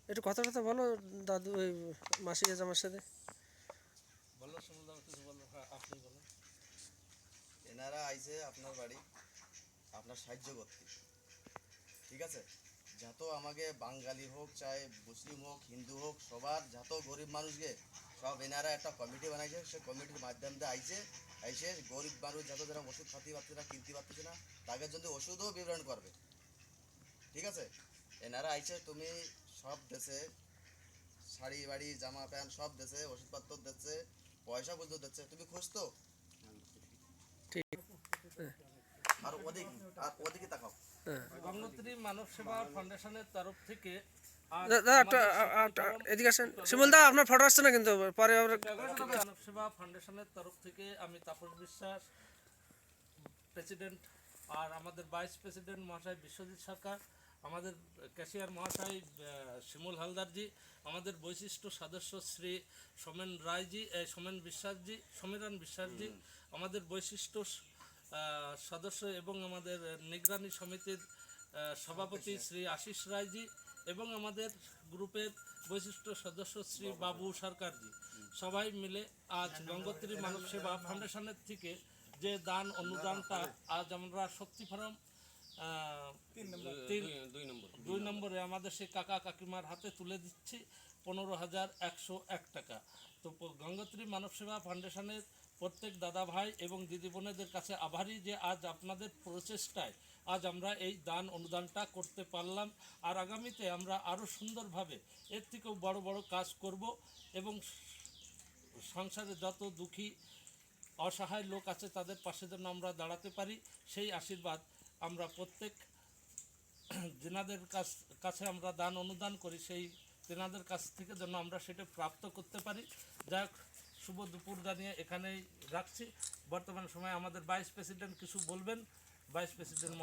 একটু কথা কথা বলো দাদু, ওই মাসি আমার সাথে বলো। সুমনদা কিছু বলো। হ্যাঁ, আপনি বলেন। এনারা আইছে আপনার বাড়ি আপনার সাহায্য করতে, ঠিক আছে? যত আমাকে বাঙালি হোক চাই মুসলিম হোক হিন্দু হোক সবার যত গরিব মানুষকে সব এনারা একটা কমিটি বানাইছে, সে কমিটির মাধ্যম দিয়ে আইসে গরিব মানুষ যত যারা ওষুধ খাতে পারছে না কিনতে পারতেছে না তাদের জন্য ওষুধও বিতরণ করবে, ঠিক আছে? এনারা আইসে তুমি সব দেশে শাড়ি বাড়ি জামা প্যান্ট সব দেশে ওষুধপত্র দিচ্ছে, পয়সা পর্যন্ত দিচ্ছে, তুমি খুঁজ তো। ঠিক। আর ওদিকে তাকাও। গঙ্গোত্রী মানব সেবা ফাউন্ডেশনের তরফ থেকে এদিকে আসেন শিমুল দা, আপনার ফটো আসছে না কিন্তু পরে মানব সেবা ফাউন্ডেশনের তরফ থেকে আমি তাপস বিশ্বাস প্রেসিডেন্ট, আর আমাদের ভাইস প্রেসিডেন্ট মহাশয় বিশ্বজিৎ সরকার, আমাদের ক্যাশিয়ার মহাশয় শিমুল হালদারজি, আমাদের বৈশিষ্ট্য সদস্য শ্রী সোমেন বিশ্বাসজি, আমাদের বৈশিষ্ট্য সদস্য এবং আমাদের নিগরানি সমিতির সভাপতি শ্রী আশিস রায়জি এবং আমাদের গ্রুপের বৈশিষ্ট্য সদস্য শ্রী বাবু সরকারজি, সবাই মিলে আজ গঙ্গোত্রী মানব সেবা ফাউন্ডেশনের থেকে যে দান অনুদানটা আজ আমরা শক্তি ফার্ম 2 নম্বরে আমাদের সেই কাকা কাকিমার হাতে তুলে দিচ্ছি 15,101 টাকা। তো গঙ্গোত্রী মানব সেবা ফাউন্ডেশনের প্রত্যেক দাদা ভাই এবং দিদি বোনেদের কাছে আভারী যে আজ আপনাদের প্রচেষ্টায় আজ আমরা এই দান অনুদানটা করতে পারলাম। আর আগামীতে আমরা আরও সুন্দরভাবে এর থেকেও বড় বড় কাজ করব এবং সংসারে যত দুঃখী অসহায় লোক আছে তাদের পাশে যেন আমরা দাঁড়াতে পারি, সেই আশীর্বাদ আমরা প্রত্যেক যেনাদের কাছে আমরা দান অনুদান করি সেই তেনাদের কাছ থেকে যেন আমরা সেটা প্রাপ্ত করতে পারি। যাক, শুভ দুপুর জানিয়ে এখানেই রাখছি। বর্তমান সময়ে আমাদের ভাইস প্রেসিডেন্ট কিছু বলবেন। Vice president